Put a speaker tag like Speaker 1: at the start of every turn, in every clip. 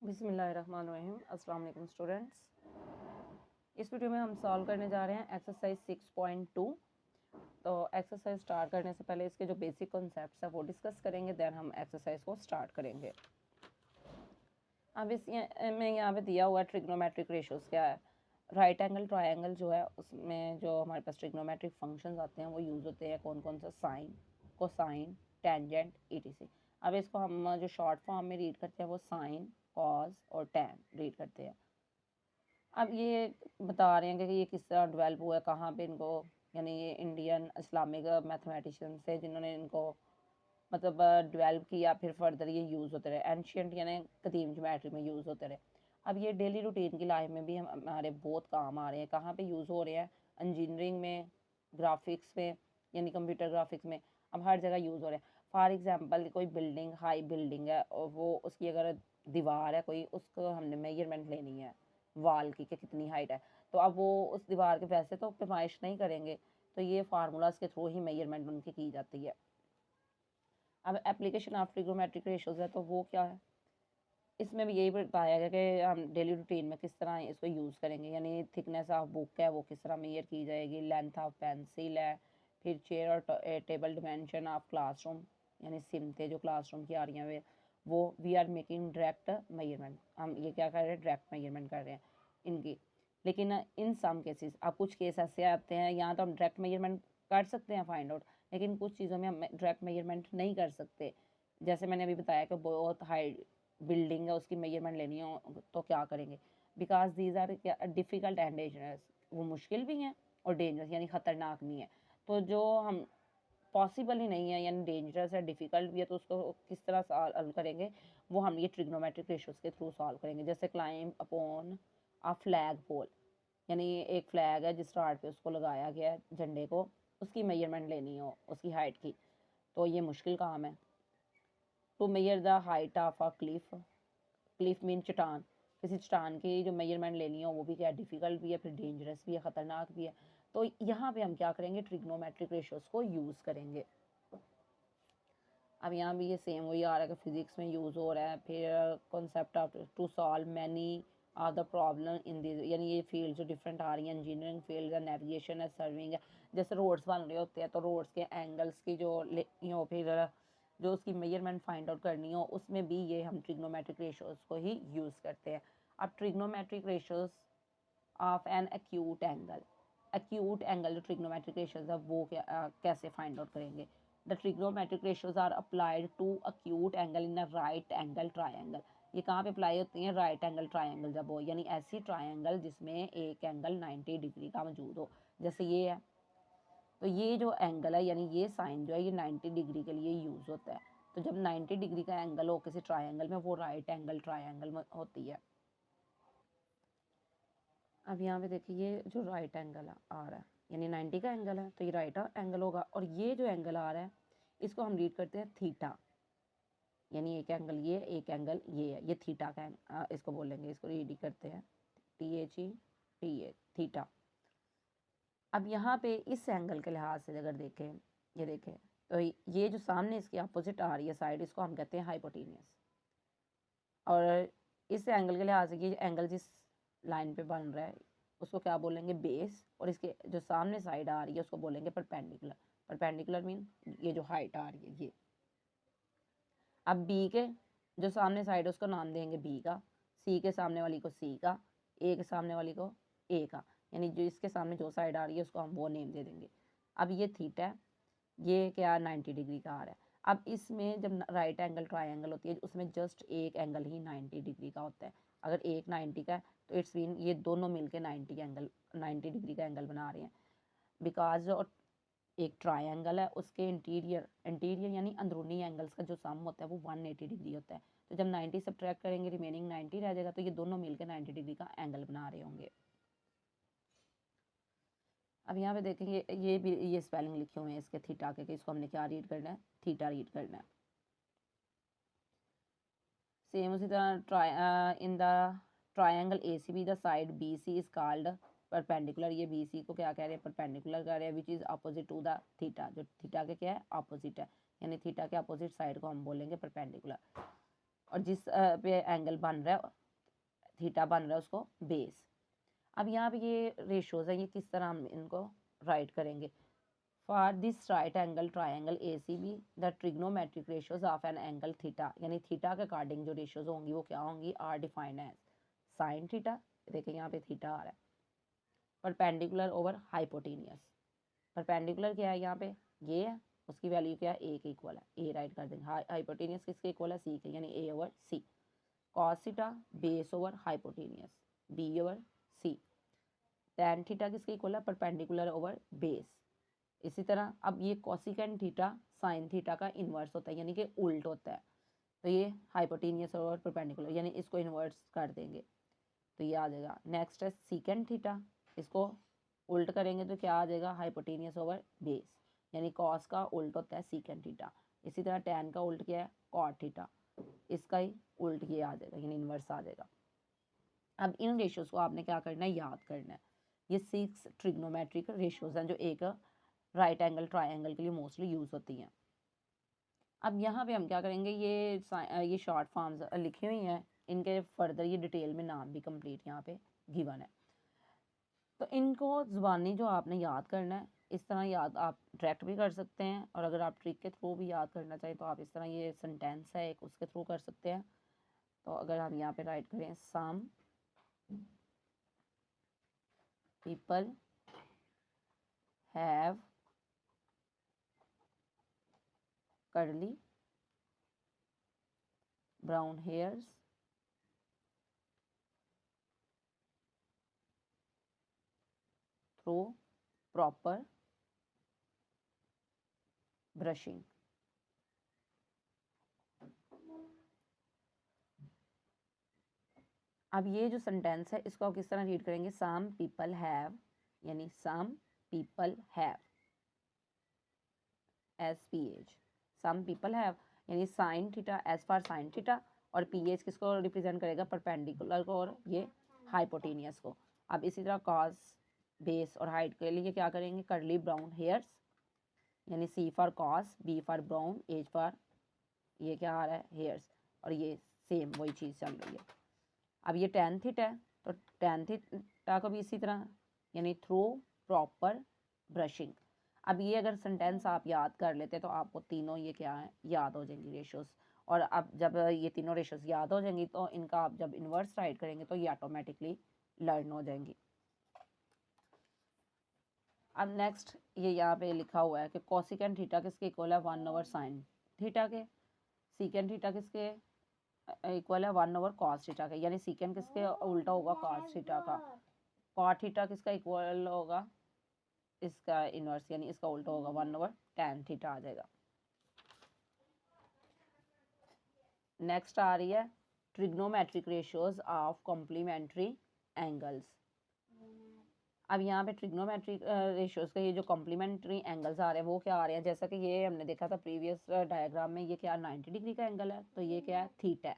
Speaker 1: बिस्मिल्लाहिर्रहमानिर्रहीम। अस्सलाम वालेकुम स्टूडेंट्स। इस वीडियो में हम सॉल्व करने जा रहे हैं एक्सरसाइज 6.2। तो एक्सरसाइज स्टार्ट करने से पहले इसके जो बेसिक कॉन्सेप्ट्स हैं वो डिस्कस करेंगे, देन हम एक्सरसाइज को स्टार्ट करेंगे। अब इस में यहाँ पे दिया हुआ है ट्रिग्नोमेट्रिक रेशियोज क्या है। राइट एंगल ट्रायंगल जो है उसमें जो हमारे पास ट्रिग्नोमेट्रिक फंक्शंस आते हैं वो यूज़ होते हैं। कौन कौन सा? Sine, cosine, tangent, ETC. अब इसको हम जो शॉर्ट फॉर्म में रीड करते हैं वो साइन, कॉस और टैन रीड करते हैं। अब ये बता रहे हैं कि ये किस तरह डेवलप हुआ है, कहाँ पे इनको, यानी ये इंडियन इस्लामिक मैथमेटिशियन से जिन्होंने इनको मतलब डेवलप किया, फिर फर्दर ये यूज़ होते रहे। एंशियंट यानी कदीम ज्योमेट्री में यूज़ होते रहे। अब ये डेली रूटीन की लाइफ में भी हमारे बहुत काम आ रहे हैं। कहाँ पे यूज़ हो रहे हैं? इंजीनियरिंग में, ग्राफिक्स में, यानी कंप्यूटर ग्राफिक्स में, अब हर जगह यूज़ हो रहे हैं। फॉर एग्जांपल कोई बिल्डिंग, हाई बिल्डिंग है और वो उसकी अगर दीवार है कोई, उसको हमने मेजरमेंट लेनी है वाल की कि कितनी हाइट है, तो अब वो उस दीवार के वैसे तो पैमाइश नहीं करेंगे, तो ये फार्मूलाज के थ्रू ही मेजरमेंट उनकी की जाती है। अब एप्लीकेशन ऑफ ट्रिग्नोमेट्रिक रेशियोज है तो वो क्या है, इसमें भी यही बताया गया कि हम डेली रूटीन में किस तरह इसको यूज़ करेंगे। यानी थिकनेस ऑफ बुक है वो किस तरह मेजर की जाएगी, लेंथ ऑफ पेंसिल है, फिर चेयर और टेबल डिमेंशन ऑफ क्लासरूम, यानी सिमतें जो क्लासरूम की आ रही हैं वो we are making direct measurement, हम ये क्या कर रहे हैं, डायरेक्ट मेजरमेंट कर रहे हैं इनकी। लेकिन इन सम केसेस, अब कुछ केस ऐसे आते हैं यहाँ तो हम डायरेक्ट मेजरमेंट कर सकते हैं फाइंड आउट, लेकिन कुछ चीज़ों में हम डायरेक्ट मेजरमेंट नहीं कर सकते। जैसे मैंने अभी बताया कि बहुत हाई बिल्डिंग है उसकी मेजरमेंट लेनी हो तो क्या करेंगे, because these are difficult and dangerous, वो मुश्किल भी हैं और डेंजरस यानी ख़तरनाक भी हैं। तो जो हम पॉसिबल ही नहीं है यानी डेंजरस है, डिफ़िकल्ट भी है, तो उसको किस तरह सॉल्व करेंगे, वो हम ये ट्रिग्नोमेट्रिक रेशियोज के थ्रू सॉल्व करेंगे। जैसे क्लाइंब अपॉन अ फ्लैग पोल, यानी एक फ्लैग है जिस राड पे उसको लगाया गया है झंडे को, उसकी मेजरमेंट लेनी हो उसकी हाइट की, तो ये मुश्किल काम है। To measure the height of a cliff, cliff mean चट्टान, किसी चट्टान की जो मेजरमेंट लेनी हो वो भी क्या डिफ़िकल्ट भी है, फिर डेंजरस भी है, ख़तरनाक भी है। तो यहाँ पे हम क्या करेंगे, ट्रिग्नोमेट्रिक रेशियोज को यूज़ करेंगे। अब यहाँ भी ये सेम वही आ रहा है कि फिजिक्स में यूज़ हो रहा है। फिर concept of to solve many are the problem in this, यानी ये फील्ड जो डिफरेंट आ रही हैं, इंजीनियरिंग फील्ड है, नेविगेशन है, सर्विंग है। जैसे रोड्स बन रहे होते हैं तो रोड्स के एंगल्स की जो हो, फिर जो उसकी मेजरमेंट फाइंड आउट करनी हो, उसमें भी ये हम ट्रिग्नोमेट्रिक रेशियोज को ही यूज़ करते हैं। अब trigonometric ratios of an acute angle, acute angle जो ट्रिग्नोमेट्रिक रेशियोज है वो कैसे फाइंड आउट करेंगे। The trigonometric ratios are applied to acute angle in a right angle triangle. ये कहाँ पे अप्लाई होती हैं? राइट एंगल ट्रायंगल जब हो, यानी ऐसी ट्रायंगल जिसमें एक एंगल 90 डिग्री का मौजूद हो, जैसे ये है। तो ये जो एंगल है यानी ये साइन जो है ये 90 डिग्री के लिए यूज़ होता है। तो जब 90 डिग्री का एंगल हो किसी ट्रायंगल में, वो राइट एंगल ट्रायंगल में होती है। अब यहाँ पे देखिए ये जो राइट एंगल आ रहा है यानी 90 का एंगल है तो ये राइट एंगल होगा, और ये जो एंगल आ रहा है इसको हम रीड करते हैं थीटा, यानी एक एंगल ये, एक एंगल ये है, ये थीटा का इसको बोलेंगे, इसको रीड करते हैं THE थीटा। अब यहाँ पे इस एंगल के लिहाज से अगर देखें, ये देखें तो ये जो सामने इसकी अपोजिट आ रही है साइड, इसको हम कहते हैं हाइपोटेनियस। और इस एंगल के लिहाज से ये एंगल जिस लाइन पे बन रहा है उसको क्या बोलेंगे, बेस, और इसके जो सामने साइड आ रही है उसको बोलेंगे परपेंडिकुलर। परपेंडिकुलर मीन ये जो हाइट आ रही है ये। अब बी के जो सामने साइड है उसको नाम देंगे बी का, सी के सामने वाली को सी का, ए के सामने वाली को ए का, यानी जो इसके सामने जो साइड आ रही है उसको हम वो नेम दे देंगे। अब ये थीटा है, ये क्या 90 डिग्री का आ रहा है। अब इसमें जब राइट एंगल ट्रायंगल होती है उसमें जस्ट एक एंगल ही 90 डिग्री का होता है। अगर एक 90 का है तो इट्स मीन ये दोनों मिलके 90 डिग्री का एंगल बना रहे हैं। बिकॉज जो एक ट्रायंगल है उसके इंटीरियर यानी अंदरूनी एंगल्स का जो सम होता है वो 180 डिग्री होता है। तो जब 90 सब्ट्रैक्ट करेंगे रिमेनिंग 90 रह जाएगा, तो ये दोनों मिलकर 90 डिग्री का एंगल बना रहे होंगे। अब यहाँ पे देखेंगे ये भी ये स्पेलिंग लिखे हुए हैं इसके थीटा के, कि इसको हमने क्या रीड करना है, थीटा रीड करना है। सेम उसी तरह in the triangle ACB the side BC is called perpendicular. ये BC को क्या कह रहे हैं, परपेंडिकुलर कह रहे हैं, which is opposite to the theta, जो थीटा के क्या है, अपोजिट है, यानी थीटा के अपोजिट साइड को हम बोलेंगे परपेंडिकुलर। और जिस पे एंगल बन रहा है थीटा बन रहा है उसको बेस। अब यहाँ पे ये रेशोज है, ये किस तरह हम इनको राइट करेंगे। For this right angle triangle ACB the trigonometric ratios of an angle theta, यानी थीटा के अकॉर्डिंग जो रेशोज होंगी वो क्या होंगी, are defined as sine theta, देखिए यहाँ पे थीटा आ रहा है, परपेंडिकुलर ओवर हाइपोटेनियस। परपेंडिकुलर क्या है यहाँ पे, ये है, उसकी वैल्यू क्या है, ए के इक्वल है, ए राइट कर देंगे। हाइपोटेनियस किसके इक्वल है, सी के, यानी A over C. Cos theta base over hypotenuse, B over C. Tan theta किसके इक्वल है, परपेंडिकुलर ओवर बेस। इसी तरह अब ये कोसिकेंट थीटा साइन थीटा का इन्वर्स होता है, यानी कि उल्ट होता है। तो ये हाइपोटेनियस और परपेंडिकुलर, यानी इसको इन्वर्स कर देंगे तो ये आ जाएगा। नेक्स्ट है सीकेंट थीटा, इसको उल्ट करेंगे तो क्या आ जाएगा, हाइपोटेनियस ओवर बेस, यानी कॉस का उल्ट होता है सीकेंट थीटा। इसी तरह टैन का उल्ट क्या है, कॉट थीटा, इसका ही उल्ट ये आ जाएगा, यानी इन्वर्स आ जाएगा। अब इन रेशियोज को आपने क्या करना है, याद करना है। ये 6 ट्रिग्नोमेट्रिक रेशियोज हैं जो एक राइट एंगल ट्राइंगल के लिए मोस्टली यूज होती हैं। अब यहाँ पे हम क्या करेंगे, ये शॉर्ट फॉर्म्स लिखी हुई हैं, इनके फर्दर ये डिटेल में नाम भी कंप्लीट यहाँ पे गिवन है। तो इनको ज़ुबानी जो आपने याद करना है, इस तरह याद आप डायरेक्ट भी कर सकते हैं, और अगर आप ट्रिक के थ्रू भी याद करना चाहें तो आप इस तरह, ये सेंटेंस है एक, उसके थ्रू कर सकते हैं। तो अगर हम यहाँ पे राइट करें, some people have curly brown hairs through proper brushing। अब ये जो सेंटेंस है इसको आप किस तरह रीड करेंगे, सम पीपल हैव, यानी some people have, SPH, some people have, यानी sine theta as for sine theta, और PH किसको रिप्रेजेंट करेगा, परपेंडिकुलर को और ये हाइपोटेनियस को। अब इसी तरह कॉस बेस और हाइट के लिए क्या करेंगे, कर्ली ब्राउन हेयर्स, यानी C for cos, B for brown, H for ये क्या आ रहा है, हेयर्स, और ये सेम वही चीज़ चल रही है। अब ये टैन थीटा है, तो टैन थीटा को भी इसी तरह, यानी थ्रू प्रॉपर ब्रशिंग। अब ये अगर सेंटेंस आप याद कर लेते तो आपको तीनों ये क्या है, याद हो जाएंगी रेशोज। और अब जब ये तीनों रेशोज याद हो जाएंगी तो इनका आप जब इन्वर्स राइट करेंगे तो ये ऑटोमेटिकली लर्न हो जाएंगी। अब नेक्स्ट ये यहाँ पे लिखा हुआ है कि कोसिकेंट थीटा किसके इक्वल है, 1 ओवर साइन थीटा के। सीकेंट थीटा किसके इक्वल है, 1 ओवर कॉस थीटा के, यानी सीकेंट किसके उल्टा होगा, कॉस थीटा का। कॉट थीटा किसका इक्वल होगा, इसका इनवर्स, यानी इसका उल्टा होगा, 1 ओवर टैन थीटा आ जाएगा। नेक्स्ट आ रही है trigonometric ratios of complementary angles. अब यहाँ पे ट्रिग्नोमेट्रिक रेशियोज के ये जो कॉम्प्लीमेंट्री एंगल्स आ रहे हैं वो क्या आ रहे हैं, जैसा कि ये हमने देखा था प्रीवियस डायग्राम में, ये क्या 90 डिग्री का एंगल है, तो ये क्या है, थीटा है।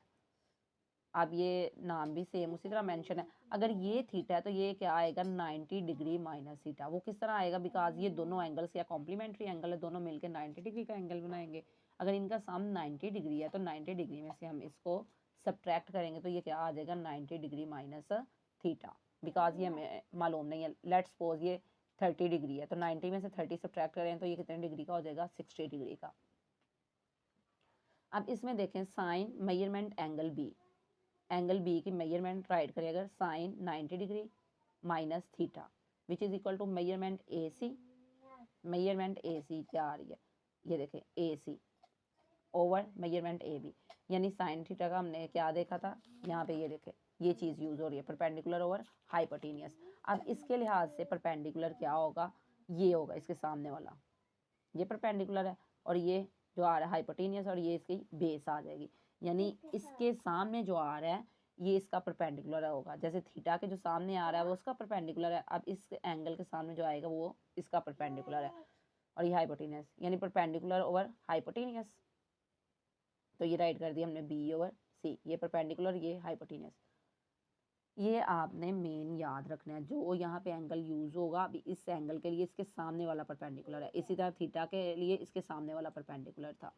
Speaker 1: अब ये नाम भी सेम उसी तरह मेंशन है। अगर ये थीटा है तो ये क्या आएगा, 90 डिग्री माइनस थीटा। वो किस तरह आएगा, बिकॉज ये दोनों एंगल्स या कॉम्प्लीमेंट्री एंगल है, दोनों मिलकर 90 डिग्री का एंगल बनाएंगे। अगर इनका सम 90 डिग्री है तो 90 डिग्री में से हम इसको सब्ट्रैक्ट करेंगे तो ये क्या आ जाएगा, 90 डिग्री माइनस थीटा। बिकॉज ये हमें मालूम नहीं है, लेट्स सपोज ये 30 डिग्री है तो 90 में से 30 सब्ट्रैक्ट करें तो ये कितने डिग्री का हो जाएगा, 60 डिग्री का। अब इसमें देखें sine measurement angle B, angle B की मेजरमेंट राइट करें अगर, sine 90 degree minus theta which is equal to measurement A C. Measurement A C क्या आ रही है, ये देखें A C over measurement A B, यानी साइन थीटा का हमने क्या देखा था, यहाँ पे ये देखें ये चीज़ यूज हो रही है, परपेंडिकुलर ओवर हाइपोटेनियस। अब इसके लिहाज से परपेंडिकुलर क्या होगा, ये होगा इसके सामने वाला, ये परपेंडिकुलर है, और ये जो आ रहा है हाइपोटेनियस, और ये इसकी बेस आ जाएगी, यानी इसके सामने जो आ रहा है ये इसका परपेंडिकुलर होगा। जैसे थीटा के जो सामने आ रहा है वो उसका परपेंडिकुलर है, अब इस एंगल के सामने जो आएगा वो इसका परपेंडिकुलर है, और ये हाइपोटेनियस, यानी परपेंडिकुलर ओवर हाइपोटेनियस। तो ये राइट कर दिया हमने बी ओवर सी, ये परपेंडिकुलर ये हाइपोटेनियस। ये आपने मेन याद रखना है, जो यहाँ पे एंगल यूज होगा अभी इस एंगल के लिए इसके सामने वाला परपेंडिकुलर है, इसी तरह थीटा के लिए इसके सामने वाला परपेंडिकुलर था।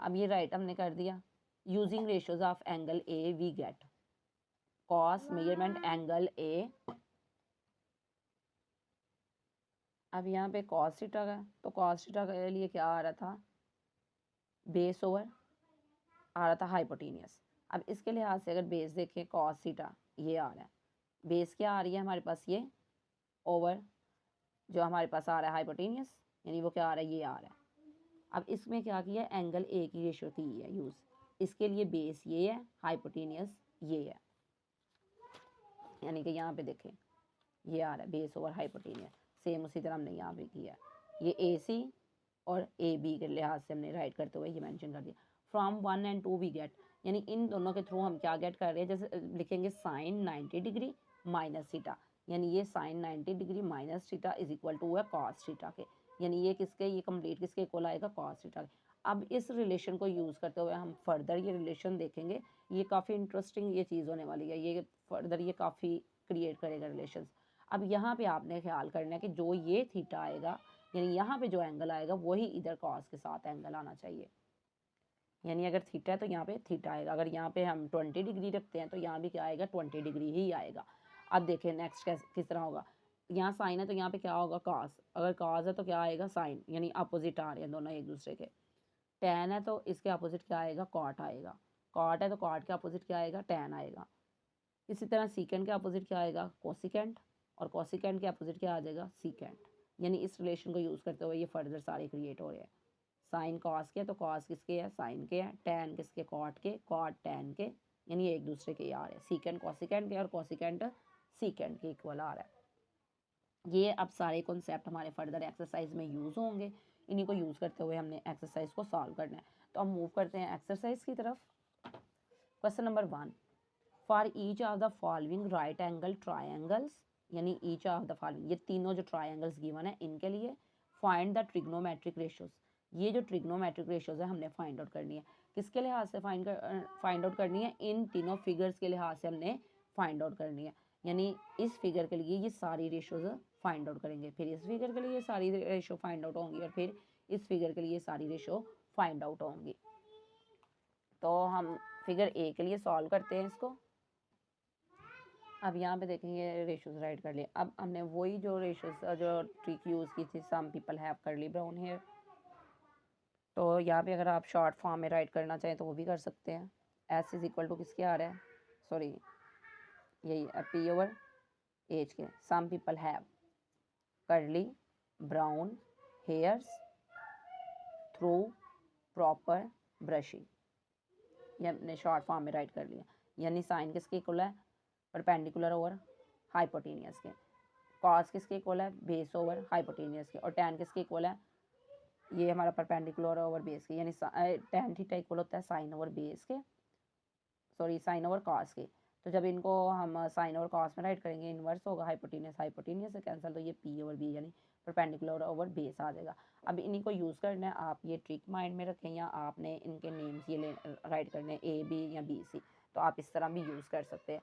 Speaker 1: अब ये राइट हमने कर दिया। Using ratios of angle A we get cos measurement angle A. अब यहाँ पे कॉस थीटा का, तो कॉस थीटा के लिए क्या आ रहा था, बेस ओवर आ रहा था हाइपोटेनियस। अब इसके लिहाज से अगर बेस देखें कॉस थीटा ये आ रहा है, बेस क्या आ रही है हमारे पास, ये ओवर जो हमारे पास आ रहा है हाइपोटेनियस, यानी वो क्या आ रहा है, ये आ रहा है। अब इसमें क्या किया, एंगल ए की रेशियो की है यूज़, इसके लिए बेस ये है, हाइपोटेनियस ये है, यानी कि यहाँ पे देखें ये आ रहा है बेस ओवर हाइपोटेनियस। सेम उसी तरह हमने यहाँ पे किया, ये ए सी और ए बी के लिहाज से हमने राइट करते हुए ये मेंशन कर दिया। फ्रॉम 1 and 2 वी गेट, यानी इन दोनों के थ्रू हम क्या गेट कर रहे हैं, जैसे लिखेंगे साइन 90 डिग्री माइनस थीटा, यानी ये sine 90 degree minus theta is equal to है कॉस थीटा के, यानी ये किसके, ये कंप्लीट किसके इक्वल आएगा, कॉस थीटा के। अब इस रिलेशन को यूज़ करते हुए हम फर्दर ये रिलेशन देखेंगे, ये काफ़ी इंटरेस्टिंग ये चीज़ होने वाली है, ये फर्दर ये काफ़ी क्रिएट करेगा रिलेशन। अब यहाँ पे आपने ख्याल करना है कि जो ये थीटा आएगा, यानी यहाँ पे जो एंगल आएगा वही इधर कॉस के साथ एंगल आना चाहिए, यानी अगर थीटा है तो यहाँ पे थीटा आएगा, अगर यहाँ पे हम 20 डिग्री रखते हैं तो यहाँ भी क्या आएगा, 20 डिग्री ही आएगा। अब देखें नेक्स्ट किस तरह होगा, यहाँ साइन है तो यहाँ पे क्या होगा, कॉस, अगर कॉस है तो क्या आएगा, साइन, यानी अपोजिट आ रहे हैं दोनों एक दूसरे के। टैन है तो इसके अपोजिट क्या आएगा, कॉट आएगा, कॉट है तो कॉट के अपोजिट क्या आएगा, टैन आएगा। इसी तरह सीकेंड के अपोजिट क्या आएगा, कोसिकेंट, और कोसिकेंट के अपोजिट क्या आ जाएगा, सीकेंट। यानी इस रिलेशन को यूज़ करते हुए ये फर्दर सारे क्रिएट हो रहे हैं। साइन कॉस के तो कॉस किसके है, साइन के हैं, टैन किसके, कॉट के, कॉट टैन के, यानी एक दूसरे के आ रहे हैं, सीकेंट कोसिकेंट के और कोसिकेंट सीकेंट के इक्वल आ रहा है। ये अब सारे कॉन्सेप्ट हमारे फर्दर एक्सरसाइज में यूज़ होंगे, इन्हीं को यूज़ करते हुए हमने एक्सरसाइज को सॉल्व करना है। तो हम मूव करते हैं एक्सरसाइज की तरफ। Question number 1, for each of the following right angle triangles, यानी ईच ऑफ द फॉलोइंग, ये तीनों जो ट्राइंगल्स गिवन है इनके लिए फाइंड द ट्रिग्नोमेट्रिक रेशियोज, ये जो ट्रिग्नोमेट्रिक रेशियोज है हमने फाइंड आउट करनी है, किसके लिहाज से फाइंड आउट करनी है, इन तीनों फिगर्स के लिहाज से हमने फाइंड आउट करनी है। यानी इस फिगर के लिए ये सारी रेशियोज फाइंड आउट करेंगे, फिर इस फिगर के लिए सारी रेशियो फाइंड आउट होंगी, और फिर इस फिगर के लिए सारी रेशियो फाइंड आउट होंगी। तो हम फिगर ए के लिए सॉल्व करते हैं इसको। अब यहाँ पे देखेंगे रेशियोज राइट कर लिए। अब हमने वही जो रेशियोज जो ट्रिक यूज़ की थी, some people have curly brown hair, तो यहाँ पे अगर आप शॉर्ट फॉर्म में राइट करना चाहें तो वो भी कर सकते हैं। एस इज इक्वल टू किसके आ रहा है, सॉरी यही पी ओवर एज के, some people have curly brown hairs through proper brushing, ये हमने शॉर्ट फॉर्म में राइट कर लिया। यानी साइन किसके इक्वल है, परपेंडिकुलर ओवर हाइपोटेनियस के, कॉस किसके इक्वल है, बेस ओवर हाइपोटेनियस के, और टैन किसके इक्वल है, ये हमारा परपेंडिकुलर ओवर बेस के, यानी टैन थीटा इक्वल होता है साइन ओवर बेस के, सॉरी साइन ओवर कॉस के। तो जब इनको हम साइन ओवर कॉस में राइट करेंगे, इन्वर्स होगा हाइपोटेनियस, हाइपोटेनियस से कैंसिल, तो ये पी ओवर बी यानी परपेंडिकुलर ओवर बेस आ जाएगा। अब इन्हीं को यूज़ करना है, आप ये ट्रिक माइंड में रखें, या आपने इनके नेम्स ये राइट करने हैं ए बी या बी सी, तो आप इस तरह भी यूज़ कर सकते हैं।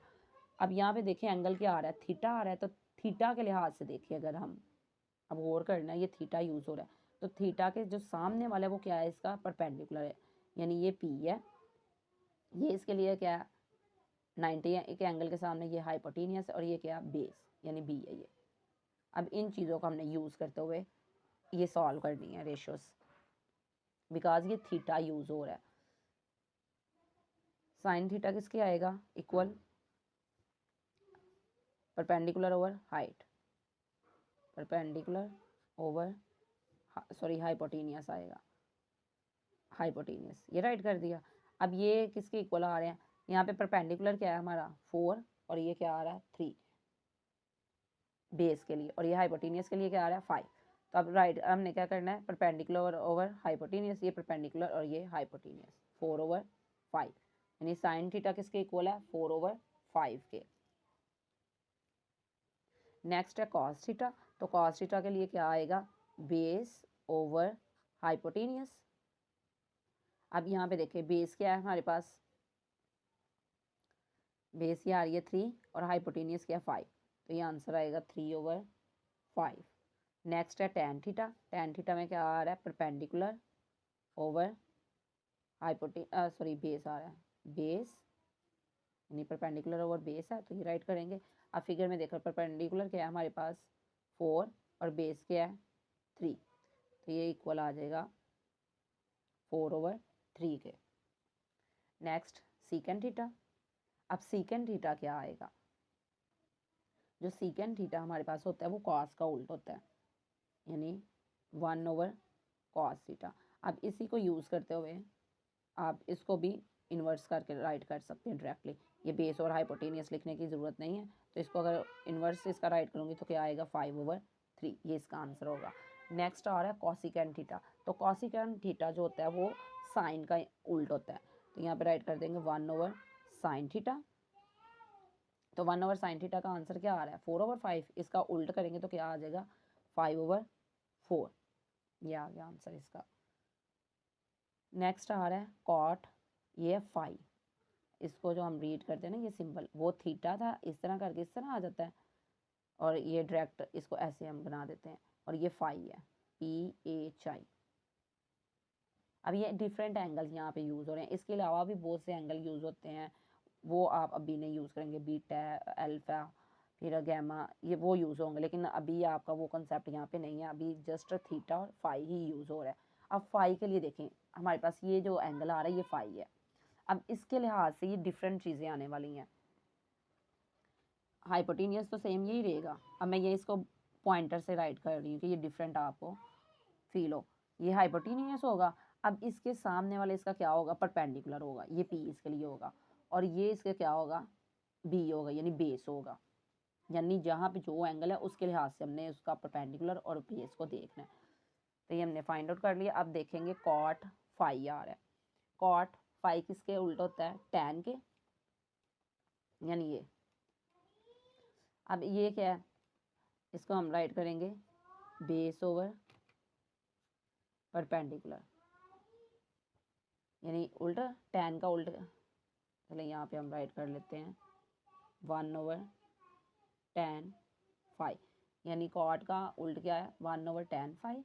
Speaker 1: अब यहाँ पे देखें एंगल क्या आ रहा है, थीटा आ रहा है, तो थीटा के लिहाज से देखिए, अगर हम अब गौर करना है, ये थीटा यूज़ हो रहा है, तो थीटा के जो सामने वाला है वो क्या है, इसका परपेंडिकुलर है, यानी ये पी है, ये इसके लिए क्या है 90 है, एक एंगल के सामने ये हाइपोटेनियस है, और ये क्या बेस यानी बी है ये। अब इन चीज़ों को हमने यूज़ करते हुए ये सॉल्व करनी है रेशियोज, बिकॉज ये थीटा यूज़ हो रहा है। साइन थीटा किसके आएगा, equal perpendicular over height, perpendicular over sorry hypotenuse आएगा, हाइपोटेनियस, ये राइट कर दिया। अब ये किसके इक्वल आ रहे हैं, यहाँ पे परपेंडिकुलर क्या है हमारा 4, और ये क्या आ रहा है 3 बेस के लिए, और ये हाइपोटेनियस के लिए क्या आ रहा है 5। तो अब राइट हमने क्या करना है, परपेंडिकुलर ओवर हाइपोटेनियस, ये परपेंडिकुलर और ये हाइपोटेनियस, 4/5, यानी साइन थीटा किसके इक्वल है 4/5 के। नेक्स्ट है कॉस थीटा, तो कॉस थीटा के लिए क्या आएगा, बेस ओवर हाइपोटेनियस। अब यहाँ पे देखिए बेस क्या है हमारे पास, बेस ये आ रही है 3 और हाइपोटेनियस क्या है 5, तो ये आंसर आएगा 3/5। नेक्स्ट है टैन थीटा, टैन थीटा में क्या आ रहा है, परपेंडिकुलर ओवर बेस आ रहा है, बेस यानी परपेंडिकुलर ओवर बेस है, तो ये राइट करेंगे। अब फिगर में देखो परपेंडिकुलर क्या है हमारे पास 4 और बेस क्या है 3, तो ये इक्वल आ जाएगा 4/3 के। Next secant theta. अब सीकेंड थीटा क्या आएगा, जो सीकेंड थीटा हमारे पास होता है वो कॉस का उल्ट होता है, यानी 1/cos थीटा। अब इसी को यूज़ करते हुए आप इसको भी इन्वर्स करके राइट कर सकते हैं डायरेक्टली। ये बेस और हाइपोटेनियस लिखने की ज़रूरत नहीं है, तो इसको अगर इन्वर्स से इसका राइट करूँगी तो क्या आएगा 5/3, ये इसका आंसर होगा। नेक्स्ट आ रहा है कॉसिकेंड थीटा। तो कॉसिकेंड थीटा जो होता है वो साइन का उल्ट होता है, तो यहाँ पे राइट कर देंगे 1/sin थीटा। तो 1/sin थीटा का आंसर क्या आ रहा है 4/5, इसका उल्ट करेंगे तो क्या आ जाएगा 5/4, ये आ गया आंसर इसका। नेक्स्ट आ रहा है कॉट, ये फाई, इसको जो हम रीड करते हैं ना ये सिंबल, वो थीटा था इस तरह करके इस तरह आ जाता है, और ये डायरेक्ट इसको ऐसे हम बना देते हैं, और ये फाई है PHI। अब ये डिफरेंट एंगल्स यहाँ पे यूज़ हो रहे हैं, इसके अलावा भी बहुत से एंगल यूज़ होते हैं, वो आप अभी नहीं यूज़ करेंगे, बीटा, अल्फा, फिर गैमा, ये वो यूज़ होंगे, लेकिन अभी आपका वो कंसेप्ट यहाँ पे नहीं है, अभी जस्ट थीटा और फाई ही यूज़ हो रहा है। अब फाई के लिए देखें हमारे पास ये जो एंगल आ रहा है ये फाई है। अब इसके लिहाज से ये डिफरेंट चीज़ें आने वाली हैं। हाइपोटेनियस तो सेम यही रहेगा। अब मैं ये इसको पॉइंटर से राइट कर रही हूँ कि ये डिफरेंट आपको फील हो। ये हाइपोटेनियस होगा। अब इसके सामने वाले इसका क्या होगा परपेंडिकुलर होगा, ये P इसके लिए होगा, और ये इसके क्या होगा B होगा, यानी बेस होगा। यानी जहाँ पे जो एंगल है उसके लिहाज से हमने उसका परपेंडिकुलर और बेस को देखना है। तो ये हमने फाइंड आउट कर लिया। अब देखेंगे कॉट फाई आ रहा है। कॉट फाई किसके उल्टा होता है टैन के, यानी ये। अब ये क्या है, इसको हम राइट करेंगे बेस ओवर परपेंडिकुलर, यानी उल्टा टैन का उल्टा। चले यहाँ पे हम राइट कर लेते हैं 1/tan फाई, यानी कॉट का उल्ट क्या है 1/tan फाई।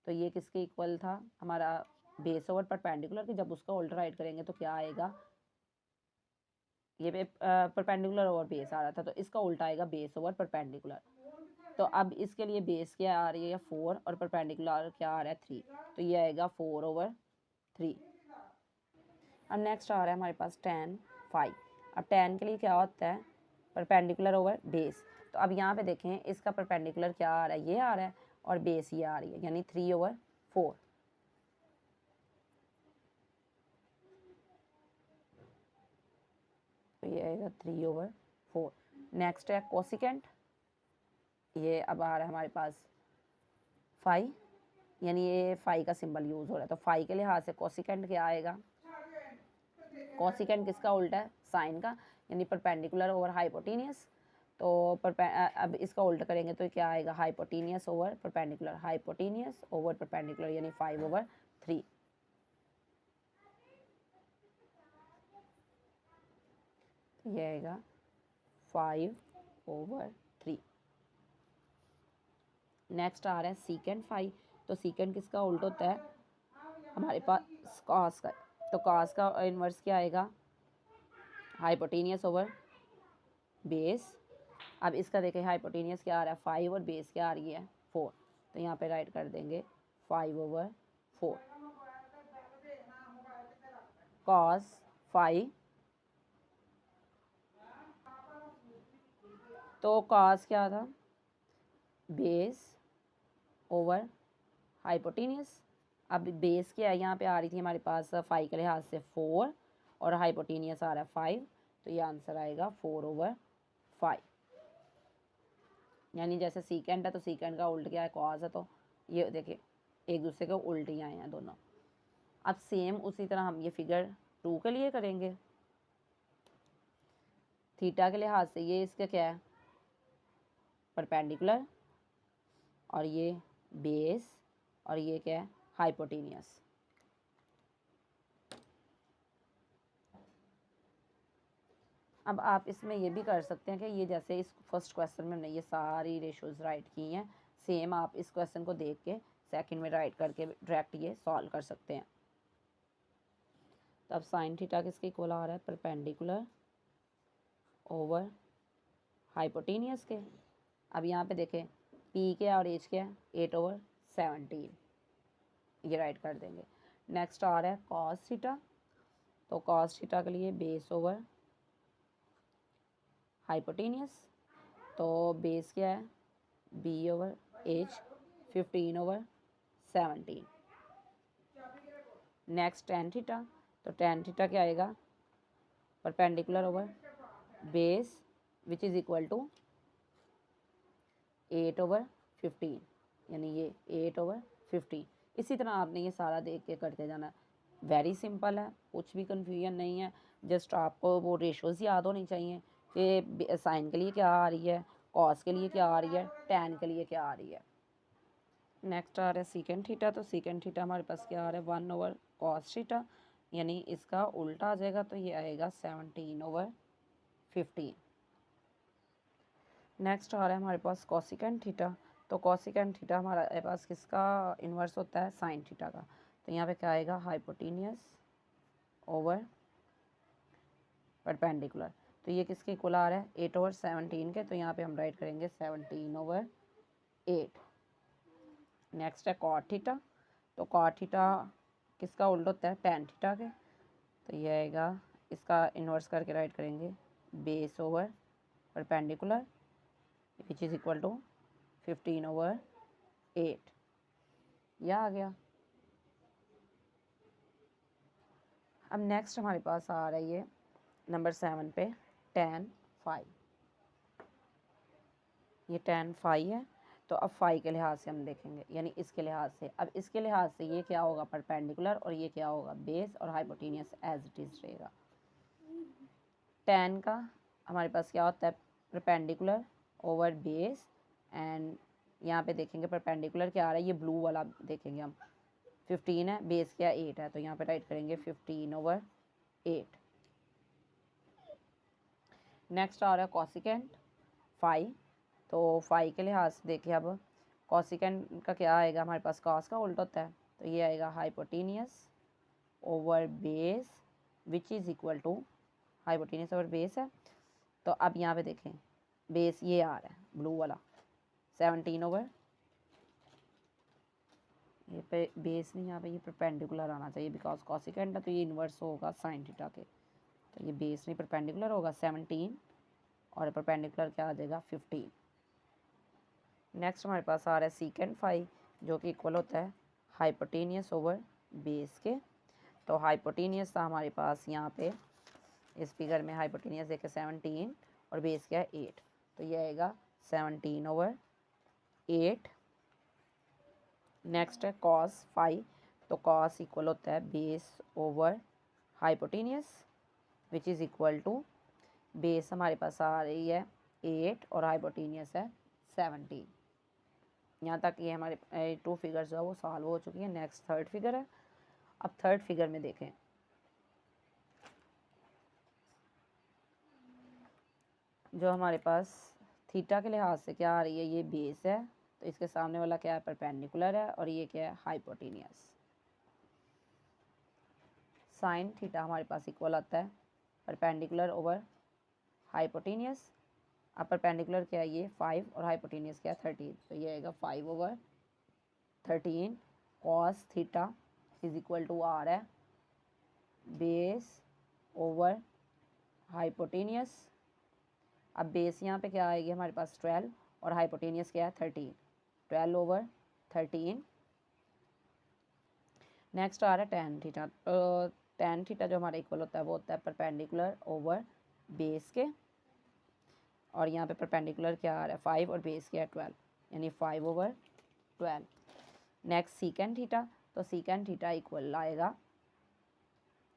Speaker 1: तो ये किसके इक्वल था हमारा बेस ओवर परपेंडिकुलर की, जब उसका उल्टा राइट करेंगे तो क्या आएगा, ये परपेंडिकुलर ओवर बेस आ रहा था तो इसका उल्टा आएगा बेस ओवर परपेंडिकुलर। तो अब इसके लिए बेस क्या आ रही है 4 और परपेंडिकुलर क्या आ रहा है 3, तो ये आएगा 4/3। अब नेक्स्ट आ रहा है हमारे पास tan फाई। अब tan के लिए क्या होता है परपेंडिकुलर ओवर बेस। तो अब यहाँ पे देखें इसका परपेंडिकुलर क्या आ रहा है, ये आ रहा है, और बेस ये आ रही है, यानी 3/4। तो ये आएगा 3/4। नेक्स्ट है कोसिकेंट, ये अब आ रहा है हमारे पास फाई, यानी ये फाई का सिंबल यूज़ हो रहा है, तो फाई के लिहाज से कोसिकेंट क्या आएगा, कोसिकेंट किसका उल्टा है साइन का, यानी परपेंडिकुलर ओवर हाइपोटेनियस। तो अब इसका उल्टा करेंगे तो क्या आएगा hypotenuse over perpendicular, hypotenuse over perpendicular, यानी 5/3। तो ये आएगा 5/3। नेक्स्ट आ रहा है सीकेंड फाई। तो सीकेंड किसका उल्टा होता है हमारे पास कॉस का, तो कॉस का इन्वर्स क्या आएगा हाइपोटेनियस ओवर बेस। अब इसका देखें हाइपोटेनियस क्या आ रहा है 5 और बेस क्या आ रही है 4, तो यहाँ पे राइट कर देंगे 5/4 कॉस फाई। तो कॉस क्या था बेस ओवर हाइपोटेनियस। अब बेस क्या है यहाँ पे आ रही थी हमारे पास फाई के लिहाज से 4 और हाइपोटेनियस आ रहा है 5, तो ये आंसर आएगा 4/5। यानी जैसे सीकेंड है तो सीकेंड का उल्ट क्या है कॉस है, तो ये देखिए एक दूसरे के उल्ट ही आए हैं दोनों। अब सेम उसी तरह हम ये फिगर 2 के लिए करेंगे। थीटा के लिहाज से ये इसका क्या है परपेंडिकुलर, और ये बेस, और ये क्या है हाइपोटेनियस। अब आप इसमें ये भी कर सकते हैं कि ये जैसे इस फर्स्ट क्वेश्चन में हमने ये सारी रेशोज़ राइट की हैं, सेम आप इस क्वेश्चन को देख के सेकंड में राइट करके डायरेक्ट ये सॉल्व कर सकते हैं। तो अब साइन थीटा किसके इक्वल आ रहा है, परपेंडिकुलर ओवर हाइपोटेनियस के। अब यहाँ पे देखें पी क्या और एच क्या है, 8/17, ये राइट कर देंगे। नेक्स्ट आ रहा है कॉस थीटा, तो कॉस थीटा के लिए बेस ओवर हाइपोटेनियस, तो बेस क्या है, b/h 15/17। नेक्स्ट टेन थीटा, तो टेन थीटा क्या आएगा, perpendicular over base which is equal to 8/15, यानी ये 8/15। इसी तरह आपने ये सारा देख के करते जाना है। वेरी सिंपल है, कुछ भी कन्फ्यूजन नहीं है। जस्ट आपको वो रेशोज़ याद होनी चाहिए कि साइन के लिए क्या आ रही है, कॉस के लिए क्या आ रही है, टैन के लिए क्या आ रही है। नेक्स्ट आ रहा है सीकेंड थीटा, तो सीकेंड थीटा हमारे पास क्या आ रहा है, 1/cos थीटा, यानी इसका उल्टा आ जाएगा, तो ये आएगा 17/15। नेक्स्ट आ रहा है हमारे पास कॉसिकेंड थीटा, तो कॉसिकेंड थीटा हमारे पास किसका इन्वर्स होता है, साइन थीटा का। तो यहाँ पे क्या आएगा, हाइपोटेनियस ओवर परपेंडिकुलर, तो ये किसके इक्वल आ रहा है, 8/17 के, तो यहाँ पे हम राइट करेंगे 17/8। नेक्स्ट है कॉट थीटा, तो कॉट थीटा किसका उल्टा होता है, टैन थीटा के, तो ये आएगा, इसका इन्वर्स करके राइट करेंगे base over perpendicular which is equal to 15/8, यह आ गया। अब नेक्स्ट हमारे पास आ रहा है ये नंबर 7 पे tan phi, ये tan phi है। तो अब फाई के लिहाज से हम देखेंगे, यानी इसके लिहाज से, अब इसके लिहाज से ये क्या होगा, परपेंडिकुलर, और ये क्या होगा, बेस, और हाइपोटेनियस एज इट इज़ रहेगा। tan का हमारे पास क्या होता है, परपेंडिकुलर ओवर बेस, एंड यहाँ पे देखेंगे परपेंडिकुलर क्या आ रहा है, ये ब्लू वाला देखेंगे हम, 15 है, बेस क्या 8 है, तो यहाँ पे राइट करेंगे 15/8। नेक्स्ट आ रहा है कॉसिकेंट फाई, तो फाई के लिहाज से देखिए, अब कॉसिकेंट का क्या आएगा, हमारे पास कॉस का उल्टा होता है, तो ये आएगा hypotenuse over base which is equal to, hypotenuse over base है, तो अब यहाँ पे देखें बेस ये आ रहा है ब्लू वाला 17 ये पे बेस नहीं, यहाँ पे ये परपेंडिकुलर आना चाहिए, बिकॉज कॉसिकेंट है तो ये इन्वर्स होगा साइन थीटा के, तो ये बेस नहीं परपेंडिकुलर होगा 17, और परपेंडिकुलर क्या आ जाएगा 15। नेक्स्ट हमारे पास आ रहा है सीकेंट फाई, जो कि इक्वल होता है हाइपोटेनियस ओवर बेस के, तो हाइपोटेनियस था हमारे पास यहाँ पे इस फिगर में, हाइपोटेनियस देखे 17 और बेस क्या है 8, तो ये आएगा 17/8। नेक्स्ट है कॉस फाई, तो कॉस इक्वल होता है base over hypotenuse which is equal to, base हमारे पास आ रही है 8 और हाइपोटेनियस है 17। यहाँ तक ये हमारे 2 फिगर्स जो है वो सॉल्व हो चुकी है। नेक्स्ट थर्ड फिगर है। अब थर्ड फिगर में देखें, जो हमारे पास थीटा के लिहाज से क्या आ रही है, ये बेस है, तो इसके सामने वाला क्या है, परपेंडिकुलर है, और ये क्या है, हाइपोटेनियस। साइन थीटा हमारे पास इक्वल आता है परपेंडिकुलर ओवर हाइपोटेनियस। अब परपेंडिकुलर क्या है, ये 5, और हाइपोटेनियस क्या है 13, तो ये आएगा 5/13 cos theta is equal to आ रहा है बेस ओवर हाइपोटेनियस। अब बेस यहाँ पे क्या आएगी हमारे पास 12, और हाइपोटेनियस क्या है 13, 12/13। नेक्स्ट आ रहा है टैन थीटा, तो टैन थीटा जो हमारा इक्वल होता है वो होता है परपेंडिकुलर ओवर बेस के, और यहाँ पे परपेंडिकुलर क्या आ रहा है 5 और बेस क्या है 12, यानी 5/12। नेक्स्ट सीकेंड थीटा, तो सीकेंड थीटा इक्वल आएगा,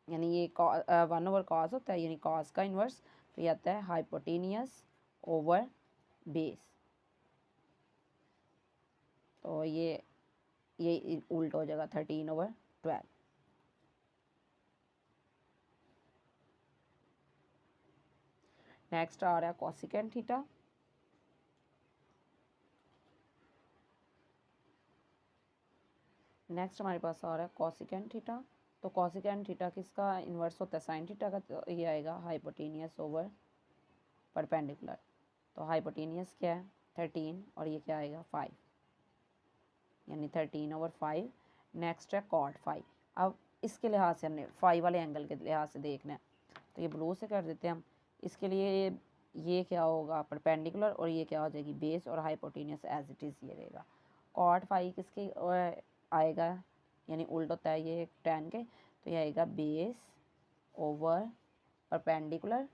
Speaker 1: यानी ये 1/cos होता है, यानी cos का इन्वर्स, तो ये आता है हाइपोटेनियस ओवर बेस, तो ये उल्टा हो जाएगा 13/12। नेक्स्ट आ रहा है कॉसिकेंट थीटा, नेक्स्ट हमारे पास आ रहा है कॉसिकेंट थीटा, तो कॉसिकेंट थीटा किसका इन्वर्स होता है, साइन थीटा का, तो ये आएगा हाइपोटेनियस ओवर परपेंडिकुलर। तो हाइपोटेनियस क्या है 13 और ये क्या आएगा 5, यानी 13/5। नेक्स्ट है कॉट 5। अब इसके लिहाज से हमने 5 वाले एंगल के लिहाज से देखना है, तो ये ब्लू से कर देते हैं हम। इसके लिए ये क्या होगा परपेंडिकुलर और ये क्या हो जाएगी बेस, और हाइपोटेनियस एज इट इज़ ये रहेगा। कॉट 5 किसके आएगा, यानी उल्ट होता है ये tan के, तो ये आएगा बेस ओवर परपेंडिकुलर।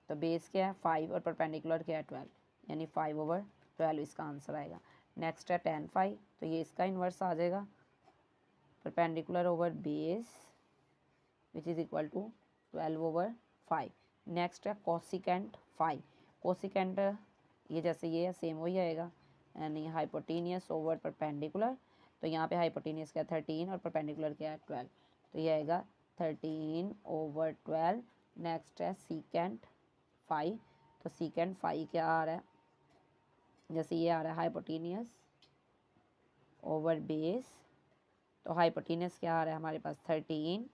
Speaker 1: तो बेस क्या है 5 और परपेंडिकुलर क्या है 12, यानी 5/12 इसका आंसर आएगा। नेक्स्ट है tan 5, तो ये इसका इन्वर्स आ जाएगा perpendicular over base which is equal to 12/5। Next है कोसिकेंट 5। कोसिकेंट ये जैसे ये है सेम वही आएगा, यानी हाइपोटेनियस ओवर परपेंडिकुलर। तो यहाँ पे हाइपोटेनियस क्या 13 और परपेंडिकुलर क्या है 12, तो ये आएगा 13/12। नेक्स्ट है सीकेंट 5। तो सीकेंट 5 क्या आ रहा है, जैसे ये आ रहा है हाइपोटेनियस ओवर बेस, तो हाइपोटेनियस क्या आ रहा है हमारे पास 13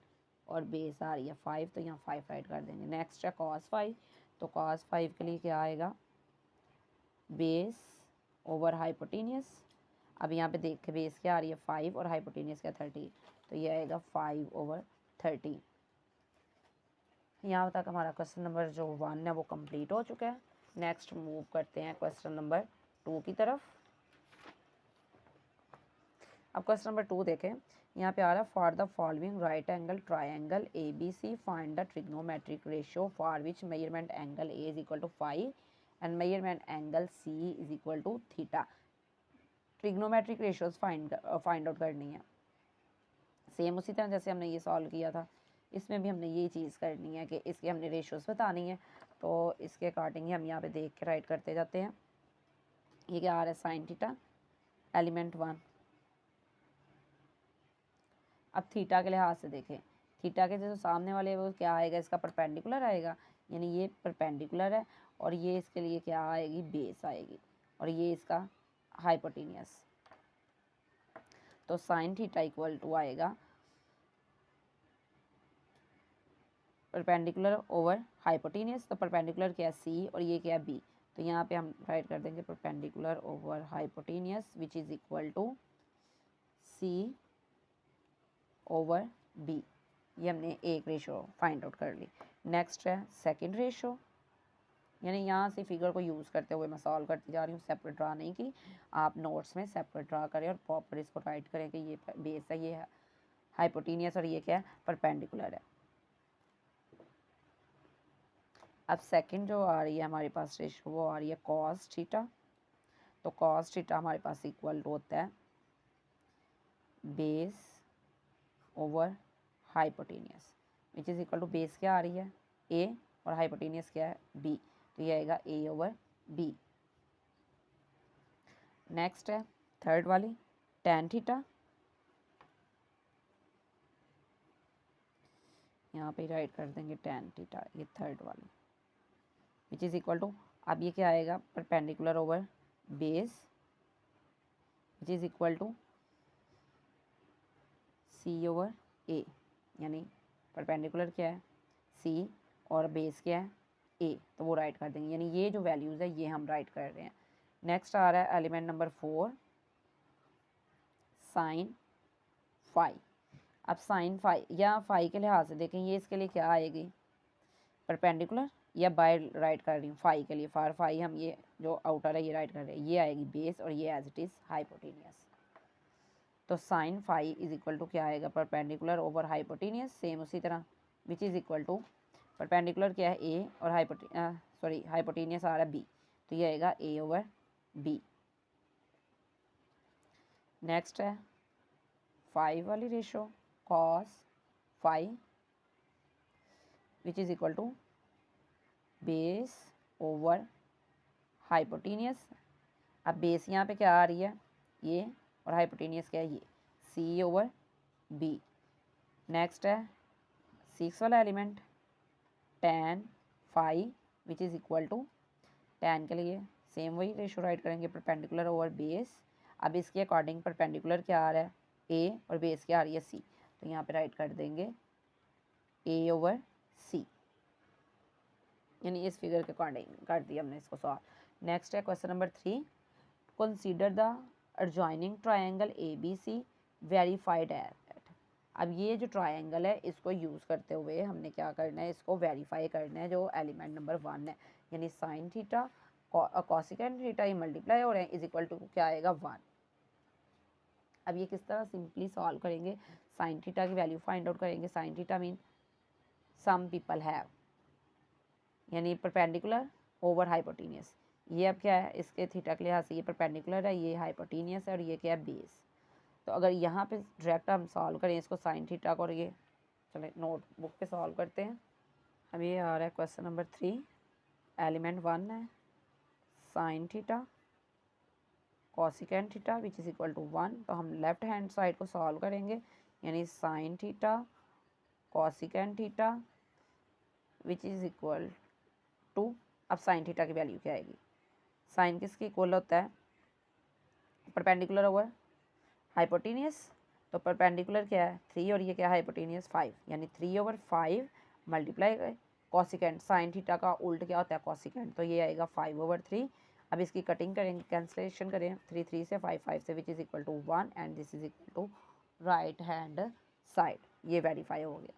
Speaker 1: और बेस आ रही है 5, तो यहाँ 5 राइट कर देंगे। नेक्स्ट है cos 5। तो cos 5 के लिए क्या आएगा बेस ओवर हाइपोटेनियस। अब यहाँ पे देख के बेस क्या आ रही है 5 और हाइपोटेनियस क्या 13, तो ये आएगा 5/13। यहाँ तक हमारा क्वेश्चन नंबर जो 1 है वो कंप्लीट हो चुका है। नेक्स्ट मूव करते हैं क्वेश्चन नंबर 2 की तरफ। अब क्वेश्चन नंबर 2 देखें, यहाँ पे आ रहा है for the following right angle triangle ABC find the trigonometric ratio for which measurement angle A is equal to 5 and measurement angle C is equal to theta. Trigonometric ratios find out करनी है, same उसी तरह जैसे हमने ये solve किया था, इसमें भी हमने ये चीज़ करनी है कि इसके हमने रेशियोज बतानी है। तो इसके अकॉर्डिंग ही हम यहाँ पे देख के राइट करते जाते हैं। ये क्या आ रहा है साइन थीटा एलिमेंट 1। अब थीटा के लिहाज से देखें, थीटा के जो सामने वाले वो क्या आएगा इसका परपेंडिकुलर आएगा, यानी ये परपेंडिकुलर है, और ये इसके लिए क्या आएगी बेस आएगी, और ये इसका हाइपोटेनियस। तो साइन थीटा इक्वल टू आएगा परपेंडिकुलर ओवर हाइपोटेनियस। तो परपेंडिकुलर क्या है C और ये क्या है B, तो यहाँ पे हम राइट कर देंगे perpendicular over hypotenuse which is equal to C over B। ये हमने एक रेशो फाइंड आउट कर ली। नेक्स्ट है सेकंड रेशो, यानी यहाँ से फिगर को यूज़ करते हुए मैं सॉल्व करती जा रही हूँ, सेपरेट ड्रा नहीं की। आप नोट्स में सेपरेट ड्रा करें और प्रॉपर इसको राइट करें कि ये बेस है, ये हाइपोटेनियस और ये क्या है परपेंडिकुलर है। अब सेकंड जो आ रही है हमारे पास रेशो वो आ रही है कॉस थीटा। तो कॉस थीटा हमारे पास इक्वल होता है base over hypotenuse which is equal to base क्या आ रही है A और हाइपोटेनियस क्या है B, तो ये आएगा A/B। नेक्स्ट है थर्ड वाली tan थीटा, यहाँ पे राइट कर देंगे tan थीटा, ये थर्ड वाली विच इज़ इक्वल टू, अब ये क्या आएगा perpendicular over base which is equal to C/A, यानी परपेंडिकुलर क्या है C और बेस क्या है A, तो वो राइट कर देंगे, यानी ये जो वैल्यूज़ है ये हम राइट कर रहे हैं। नेक्स्ट आ रहा है एलिमेंट नंबर 4 साइन 5। अब साइन 5 या 5 के लिहाज से देखें, ये इसके लिए क्या आएगी परपेंडिकुलर या बाय राइट कर रही हूँ 5 के लिए, फॉर 5 हम ये जो आउटर है ये राइट कर रहे हैं, ये आएगी बेस और ये एज इट इज़ हाइपोटेनियस। तो साइन 5 इज इक्वल टू क्या आएगा परपेंडिकुलर ओवर हाइपोटेनियस, सेम उसी तरह which is equal to perpendicular क्या है A और हाइपोटेनियस आ रहा है B, तो ये आएगा A/B। नेक्स्ट है 5 वाली ratio cos 5 which is equal to base over hypotenuse. अब बेस यहाँ पे क्या आ रही है ये, और हाइपोटेनियस क्या है ये C/B। नेक्स्ट है 6 वाला element tan 5 which is equal to, tan के लिए सेम वही रेशो राइट करेंगे परपेंडिकुलर ओवर बेस। अब इसके अकॉर्डिंग परपेंडिकुलर क्या आ रहा है ए और बेस क्या आ रही है सी, तो यहाँ पे राइट कर देंगे A/C, यानी इस फिगर के अकॉर्डिंग कर दिया हमने इसको सॉल्व। नेक्स्ट है question number 3, consider the adjoining triangle ABC verified at. अब ये जो ट्रायंगल है इसको यूज़ करते हुए हमने क्या करना है, इसको वेरीफाई करना है जो एलिमेंट नंबर 1 है, यानी साइन थीटा कॉसिकेंट थीटा ये मल्टीप्लाई हो रहे हैं इज इक्वल टू क्या आएगा 1। अब ये किस तरह सिंपली सॉल्व करेंगे, साइन थीटा की वैल्यू फाइंड आउट करेंगे। Sine theta mean some people have, यानी परपेंडिकुलर ओवर हाइपोटेनियस। ये अब क्या है, इसके थीटा के लिहाज से ये परपेंडिकुलर है, ये हाइपोटेनियस है और ये क्या है बेस। तो अगर यहाँ पे डायरेक्ट हम सॉल्व करें इसको साइन थीटा को, और ये चले नोटबुक पे सॉल्व करते हैं। अब ये आ रहा है क्वेश्चन नंबर 3, एलिमेंट 1 है sine theta cosecant theta which is equal to 1। तो हम लेफ्ट हैंड साइड को सॉल्व करेंगे, यानी sine theta cosecant theta which is equal to, अब साइन थीटा की वैल्यू क्या आएगी, साइन किसके इक्वल होता है, परपेंडिकुलर ओवर हाइपोटेनियस। तो परपेंडिकुलर क्या है 3 और ये क्या है हाइपोटेनियस 5, यानी 3/5 मल्टीप्लाई कॉसिकेंट, साइन थीटा का उल्ट क्या होता है कॉसिकेंट, तो ये आएगा 5/3। अब इसकी कटिंग करेंगे, कैंसलेशन करें, 3 3 से 5 5 से which is equal to 1 and this is equal to right hand side. ये वेरीफाई हो गया,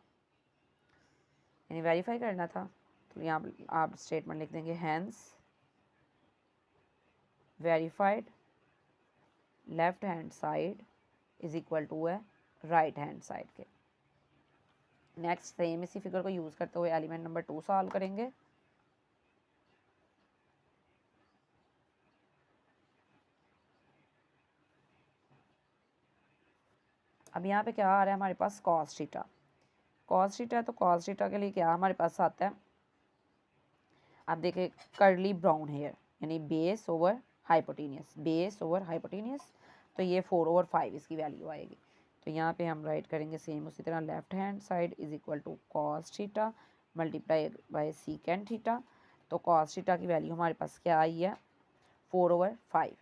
Speaker 1: यानी वेरीफाई करना था। तो यहाँ आप स्टेटमेंट लिख देंगे hence verified left hand side is equal to है राइट हैंड साइड के। नेक्स्ट सेम इसी फिगर को यूज़ करते हुए एलिमेंट नंबर 2 सॉल्व करेंगे। अब यहाँ पे क्या आ रहा है हमारे पास कॉस थीटा, कॉस थीटा, तो कॉस थीटा के लिए क्या हमारे पास आता है, आप देखिए कर्ली ब्राउन हेयर, यानी base over hypotenuse, base over hypotenuse, तो ये 4/5 इसकी वैल्यू आएगी। तो यहाँ पे हम राइट करेंगे सेम उसी तरह, left hand side is equal to cos theta multiply by secant theta. तो कॉस थीटा की वैल्यू हमारे पास क्या आई है 4/5,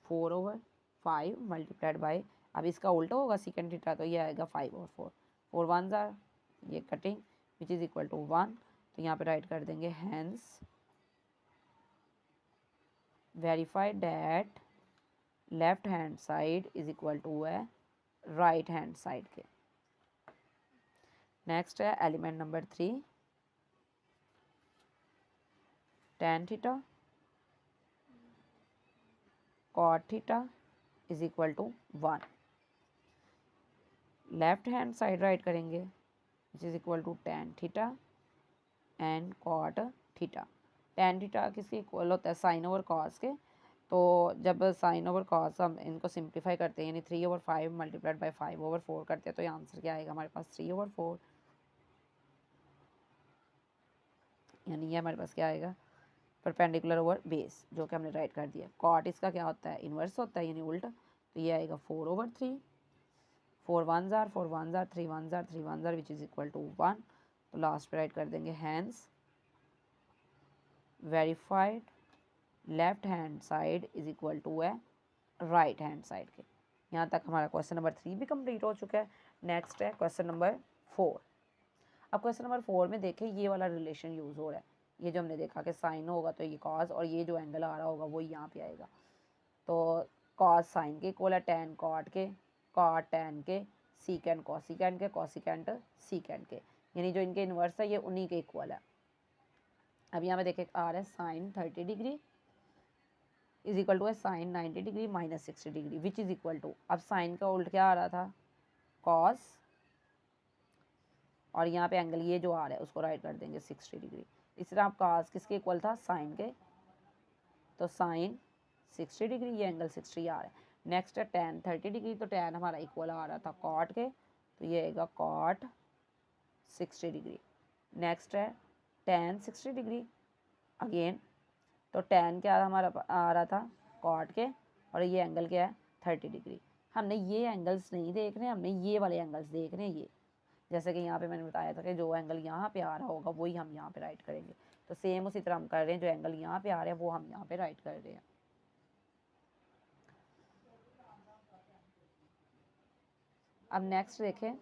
Speaker 1: 4/5 मल्टीप्लाइड बाय, अब इसका उल्टा होगा सीकेंट थीटा, तो ये आएगा 5/4, 4 1 ज़ार, ये cutting which is equal to 1। तो यहाँ पे राइट कर देंगे hence verify that left hand side is equal to है राइट हैंड साइड के। नेक्स्ट है element number 3, tan theta cot theta is equal to 1। Left hand side right करेंगे which is equal to tan theta and cot theta. tan theta किसके equal होता है sine over cos के, तो जब sine over cos हम इनको simplify करते हैं, यानी 3/5 मल्टीप्लाइड बाय 5/4 करते हैं, तो ये आंसर क्या आएगा हमारे पास 3/4, यानी ये हमारे पास क्या आएगा परपेंडिकुलर ओवर बेस, जो कि हमने राइट कर दिया। कॉट इसका क्या होता है इन्वर्स होता है, यानी उल्टा, तो ये आएगा 4/3, 4 1 ज़ार, 4 1 ज़ार, 3 1 ज़ार, 3 1 ज़ार विच इज़ इक्वल टू 1। तो लास्ट पे राइट कर देंगे hence verified left hand side is equal to है राइट हैंड साइड के। यहाँ तक हमारा क्वेश्चन नंबर 3 भी कंप्लीट हो चुका है। नेक्स्ट है क्वेश्चन नंबर 4। अब क्वेश्चन नंबर 4 में देखें ये वाला रिलेशन यूज़ हो रहा है, ये जो हमने देखा कि साइन होगा तो ये कॉस, और ये जो एंगल आ रहा होगा वो यहाँ पे आएगा, तो कॉस साइन के इक्वल है, टैन कॉट के, कॉट टैन के, सीकेंट कॉसिकेंट के, कॉसिकेंट सीकेंट के, यानी जो इनके इन्वर्स है ये उन्हीं के इक्वल है। अब यहाँ पे देखें आ रहा है sine 30 degree is equal to है sine 90 degree minus 60 degree which is equal to, अब साइन का उल्ट क्या आ रहा था कॉस, और यहाँ पे एंगल ये जो आ रहा है उसको राइट कर देंगे 60 डिग्री। इस तरह आप कॉस किसके इक्वल था साइन के, तो साइन 60 डिग्री, ये एंगल 60 आ रहा है। नेक्स्ट है टैन 30 डिग्री, तो टैन हमारा इक्वल आ रहा था कॉट के, तो ये आएगा कॉट 60 डिग्री। नेक्स्ट है टैन 60 डिग्री अगेन, तो टैन क्या हमारा आ रहा था कॉट के, और ये एंगल क्या है 30 डिग्री। हमने ये एंगल्स नहीं देख रहे, हमने ये वाले एंगल्स देख रहे हैं, ये जैसे कि यहाँ पे मैंने बताया था कि जो एंगल यहाँ पे आ रहा होगा वही हम यहाँ पे राइट करेंगे, तो सेम उसी तरह हम कर रहे हैं, जो एंगल यहाँ पे आ रहे हैं वो हम यहाँ पे राइट कर रहे हैं। अब नेक्स्ट देखें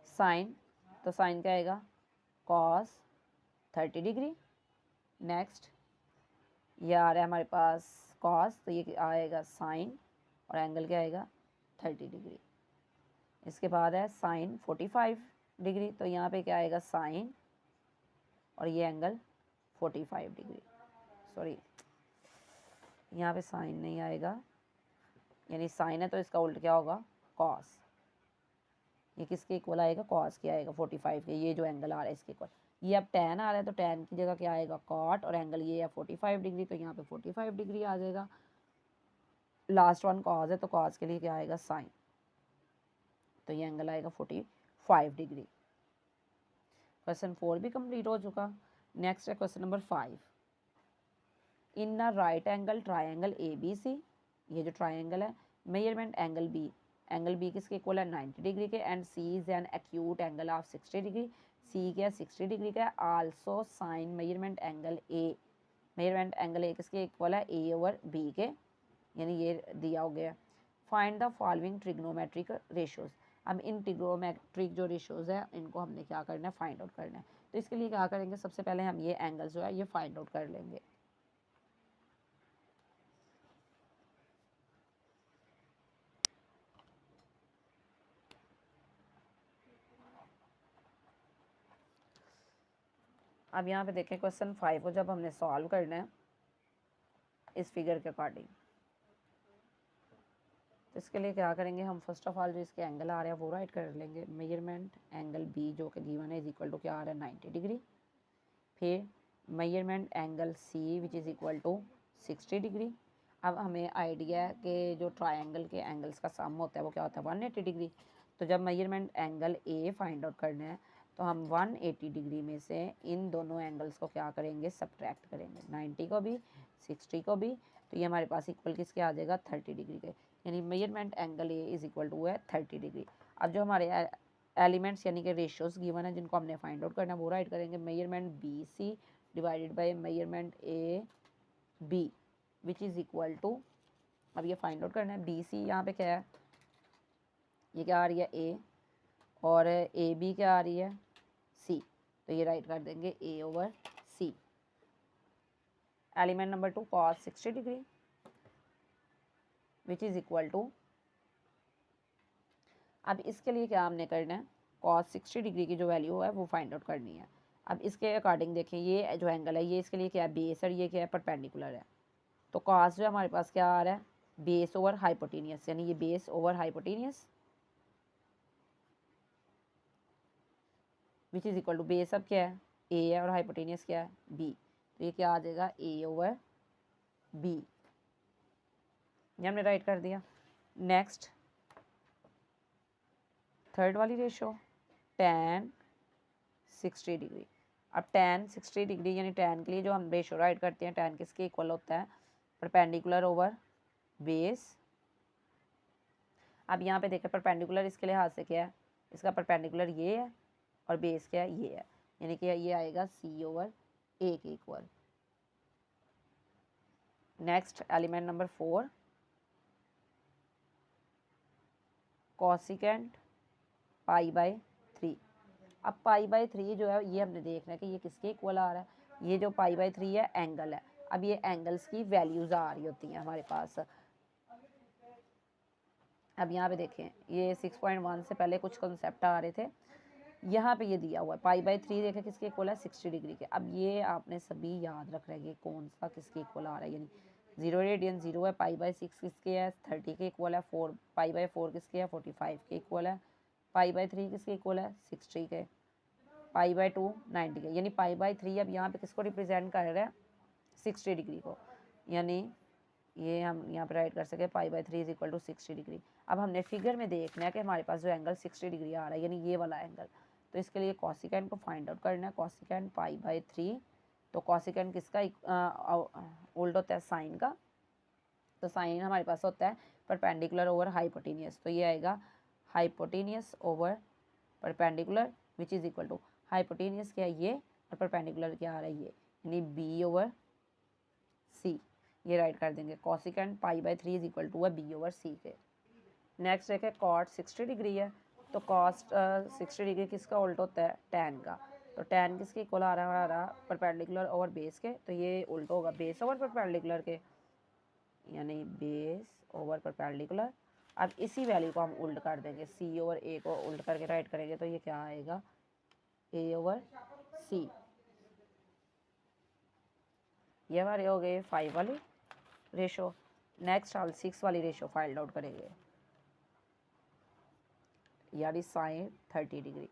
Speaker 1: साइन, तो साइन क्या आएगा कॉस 30 डिग्री। नेक्स्ट ये आ रहा है हमारे पास कॉस, तो ये आएगा साइन और एंगल क्या आएगा 30 डिग्री। इसके बाद है साइन 45 डिग्री, तो यहाँ पे क्या आएगा साइन और ये एंगल 45 डिग्री। सॉरी यहाँ पे साइन नहीं आएगा, यानी साइन है तो इसका उल्ट क्या होगा कॉस। ये किसके इक्वल आएगा कॉस के आएगा 45 के, ये जो एंगल आ रहा है इसके इक्वल। ये अब टैन आ रहा है तो टैन की जगह क्या आएगा कॉट, और एंगल ये है 45 डिग्री, तो यहाँ पे 45 डिग्री आ जाएगा। लास्ट वन कॉस है तो कॉस के लिए क्या आएगा साइन, तो ये एंगल आएगा 45 डिग्री। क्वेश्चन 4 भी कंप्लीट हो चुका। नेक्स्ट है question number 5। In a right angle triangle ABC, ये जो ट्राइंगल है, मेजरमेंट एंगल बी किसके इक्वल है 90 डिग्री के, and C is an acute angle of 60 degree, C क्या 60 डिग्री का है। Also sine measurement angle A किसके इक्वल है ए ओवर बी के, यानी ये दिया हो गया। Find the following trigonometric ratios. अब इन ट्रिग्नोमेट्रिक जो रेशियोज है इनको हमने क्या करना है फाइंड आउट करना है। तो इसके लिए क्या करेंगे, सबसे पहले हम ये एंगल जो है ये फाइंड आउट कर लेंगे। अब यहाँ पे देखें क्वेश्चन 5 को जब हमने सॉल्व करना है इस फिगर के अकॉर्डिंग, तो इसके लिए क्या करेंगे हम फर्स्ट ऑफ ऑल जो इसके एंगल आ रहे हैं वो राइट कर लेंगे। मेजरमेंट एंगल बी जो कि गिवन है इज इक्वल टू क्या आ रहा है 90 डिग्री। फिर measurement angle C which is equal to 60 degree. अब हमें आइडिया है कि जो ट्रायंगल के एंगल्स का सम होता है वो क्या होता है 180 डिग्री। तो जब मेजरमेंट एंगल ए फाइंड आउट करना है तो हम 180 डिग्री में से इन दोनों एंगल्स को क्या करेंगे सब्ट्रैक्ट करेंगे, 90 को भी 60 को भी। तो ये हमारे पास इक्वल किसके आ जाएगा 30 डिग्री के, यानी measurement angle A is equal to है 30 डिग्री। अब जो हमारे एलिमेंट्स यानी कि रेशियोज गिवन है जिनको हमने फाइंड आउट करना है वो राइट करेंगे। Measurement B C divided by measurement A B which is equal to, अब ये फाइंड आउट करना है बी सी यहाँ पे क्या है, ये क्या आ रही है ए, और ए बी क्या आ रही है सी, तो ये राइट कर देंगे A over C. Element number 2 cos 60 degree which is equal to, अब इसके लिए क्या हमने करना है cos 60 डिग्री की जो वैल्यू है वो फाइंड आउट करनी है। अब इसके अकॉर्डिंग देखें ये जो एंगल है ये इसके लिए क्या है बेस और ये क्या है परपेंडिकुलर है। तो cos जो हमारे पास क्या आ रहा है बेस ओवर हाइपोटेनियस, यानी ये base over hypotenuse which is equal to base अब क्या है ए है और हाइपोटेनियस क्या है बी, तो ये क्या आ जाएगा ए ओवर बी, ये हमने राइट कर दिया। नेक्स्ट थर्ड वाली रेशो tan 60 डिग्री। अब tan 60 डिग्री यानी tan के लिए जो हम रेशो राइट करते हैं tan किसके इक्वल होता है परपेंडिकुलर ओवर बेस। अब यहाँ पे देखें परपेंडिकुलर इसके लिहाज से क्या है, इसका परपेंडिकुलर ये है और बेस क्या है ये है, यानी कि ये आएगा c ओवर a के equal. Next element number 4 cosecant π/3। अब π/3 जो है ये हमने देखना है कि ये किसके इक्वल आ रहा है, ये जो π/3 है एंगल है। अब ये एंगल्स की वैल्यूज आ रही होती हैं हमारे पास। अब यहाँ पे देखें ये 6.1 से पहले कुछ कंसेप्ट आ रहे थे, यहाँ पे ये दिया हुआ है π/3 देखें किसके इक्वल है 60 डिग्री के। अब ये आपने सभी याद रख रहे हैं कौन सा किसके इक्वल आ रहा है, यानी 0 रेडियन 0 है, π/6 किसके है 30 के इक्वल है, 4π/4 किसके है 45 के इक्वल है, π/3 किसके इक्वल है 60 के, π/2 90 के, यानी π/3 अब यहाँ पे किसको रिप्रेजेंट कर रहा है 60 डिग्री को, यानी ये हम यहाँ पे राइट कर सके π/3 इज इक्वल टू 60 डिग्री। अब हमने फिगर में देखना है कि हमारे पास जो एंगल 60 डिग्री आ रहा है यानी ये वाला एंगल, तो इसके लिए कॉसिकेंट को फाइंड आउट करना है। कॉसिकेंट π/3, तो कॉसिकेंट किसका उल्ट होता है साइन का, तो साइन हमारे पास होता है परपेंडिकुलर ओवर हाइपोटेनियस, तो ये आएगा hypotenuse over perpendicular which is equal to hypotenuse क्या है ये और परपेंडिकुलर क्या आ रहा है ये, यानी बी ओवर सी, ये राइट कर देंगे। कॉसिकेंट π/3 इज इक्वल टू है बी ओवर सी के। नेक्स्ट एक है कॉट 60 डिग्री है, तो कॉस्ट 60 डिग्री किसका उल्टा होता है, टैन का। तो टैन किसके इक्वल आ रहा परपेंडिकुलर ओवर बेस के, तो ये उल्टा होगा बेस ओवर परपेंडिकुलर के, यानी बेस ओवर परपेंडिकुलर। अब इसी वैल्यू को हम उल्ट कर देंगे, सी ओवर ए को उल्ट करके राइट करेंगे, तो ये क्या आएगा, ए ओवर सी। ये हमारे हो गए 5 वाली रेशो। नेक्स्ट हम 6 वाली रेशो फाइंड आउट करेंगे, यानी साइन 30 डिग्री।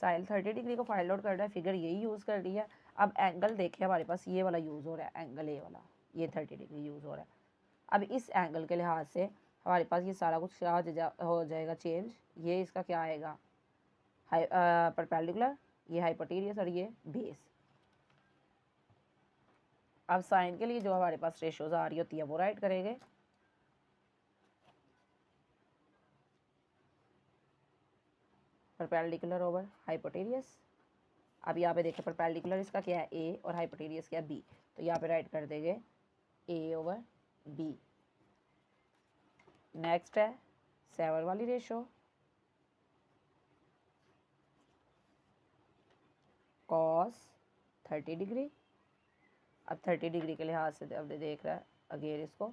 Speaker 1: साइन 30 डिग्री को फाइंड आउट करना है, फिगर यही यूज़ कर रही है। अब एंगल देखें हमारे पास ये वाला यूज़ हो रहा है, एंगल ए वाला, ये 30 डिग्री यूज़ हो रहा है। अब इस एंगल के लिहाज से हमारे पास ये सारा कुछ क्या हो जाएगा चेंज। ये इसका क्या आएगा, परपेंडिकुलर, ये हाइपोटेनियस और ये बेस। अब साइन के लिए जो हमारे पास रेशोज आ रही होती है वो राइट करेंगे। Perpendicular over hypotenuse. अब यहाँ पे देखें परपेंडिकुलर इसका क्या है ए और हाइपोटेनियस क्या है बी, तो यहाँ पे राइट कर देंगे ए ओवर बी। नेक्स्ट है 7 वाली रेशो, कॉस 30 डिग्री। अब 30 डिग्री के लिहाज से अब देख रहा है अगेन इसको,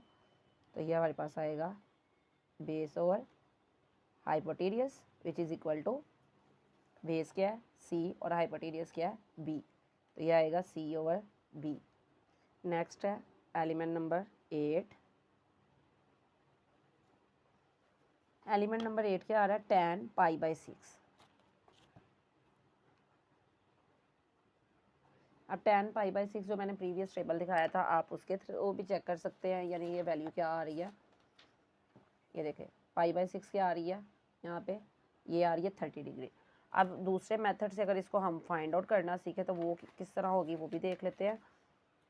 Speaker 1: तो ये हमारे पास आएगा base over hypotenuse which is equal to, base क्या है सी और हाइपोटेनियस क्या है बी, तो ये आएगा सी ओवर बी। नेक्स्ट है एलिमेंट नंबर 8। एलिमेंट नंबर 8 क्या आ रहा है, tan π/6। अब tan π/6 जो मैंने प्रीवियस टेबल दिखाया था आप उसके थ्रू भी चेक कर सकते हैं, यानी ये वैल्यू क्या आ रही है, ये देखें π/6 क्या आ रही है यहाँ पे, ये आ रही है 30 डिग्री। अब दूसरे मेथड से अगर इसको हम फाइंड आउट करना सीखे तो वो किस तरह होगी वो भी देख लेते हैं।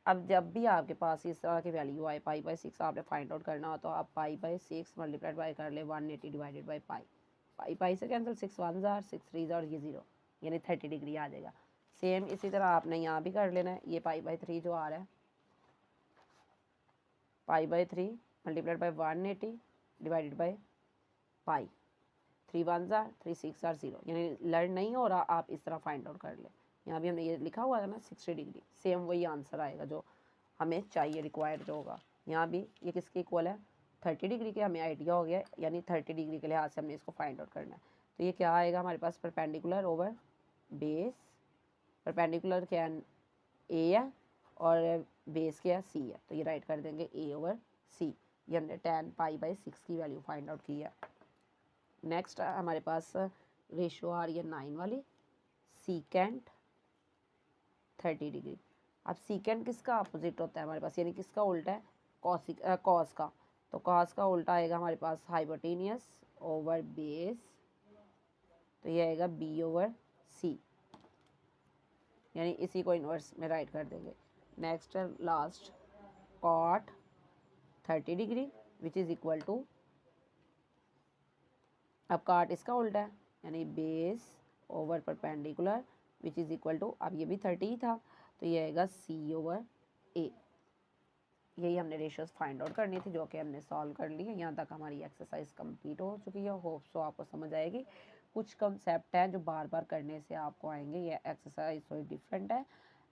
Speaker 1: अब जब भी आपके पास इस तरह की वैल्यू आए π/6 आपने फाइंड आउट करना हो, तो आप π/6 मल्टीप्लाइड बाई कर ले 180 डिवाइडेड बाई पाई से कैंसिल, 6 1 जार 6 3 जार, ये 0, यानी 30 डिग्री आ जाएगा। सेम इसी तरह आपने यहाँ भी कर लेना है, ये π/3 जो आ रहा है, π/3 multiplied by 180 divided by pi, 3 1 जार 3 6 जार 0, यानी लर्न नहीं हो रहा आप इस तरह फाइंड आउट कर ले। यहाँ भी हमने ये लिखा हुआ था ना 60 डिग्री, सेम वही आंसर आएगा जो हमें चाहिए, रिक्वायर्ड जो होगा। यहाँ भी ये किसके इक्वल है, 30 डिग्री के, हमें आइडिया हो गया, यानी 30 डिग्री के लिहाज से हमने इसको फाइंड आउट करना है। तो ये क्या आएगा हमारे पास, परपेंडिकुलर ओवर बेस, परपेंडिकुलर क्या है ए है और बेस क्या है सी है, तो ये राइट कर देंगे ए ओवर सी। ये हमने tan π/6 की वैल्यू फाइंड आउट की है। नेक्स्ट हमारे पास रेशो आ रही है 9 वाली, सीकेंट 30 डिग्री। अब सीकेंट किसका अपोजिट होता है हमारे पास, यानी किसका उल्टा है, कॉस का। तो कॉस का उल्टा आएगा हमारे पास हाइपोटेनियस ओवर बेस, तो ये आएगा बी ओवर सी, यानी इसी को इन्वर्स में राइट कर देंगे। Next last cot 30 degree which is equal to, अब काट इसका उल्टा है, यानी base over perpendicular which is equal to, अब ये भी 30 ही था, तो ये आएगा सी ओवर ए। यही हमने रेशियोज फाइंड आउट करनी थी जो कि हमने सॉल्व कर ली है। यहाँ तक हमारी एक्सरसाइज कंप्लीट हो चुकी है, होप सो आपको समझ आएगी। कुछ कंसेप्ट हैं जो बार बार करने से आपको आएंगे, ये एक्सरसाइज थोड़ी डिफरेंट है।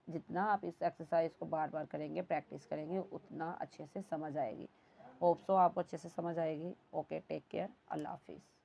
Speaker 1: जितना आप इस एक्सरसाइज को बार बार करेंगे, प्रैक्टिस करेंगे, उतना अच्छे से समझ आएगी। होप सो आपको अच्छे से समझ आएगी। ओके, टेक केयर, अल्लाह हाफिज़।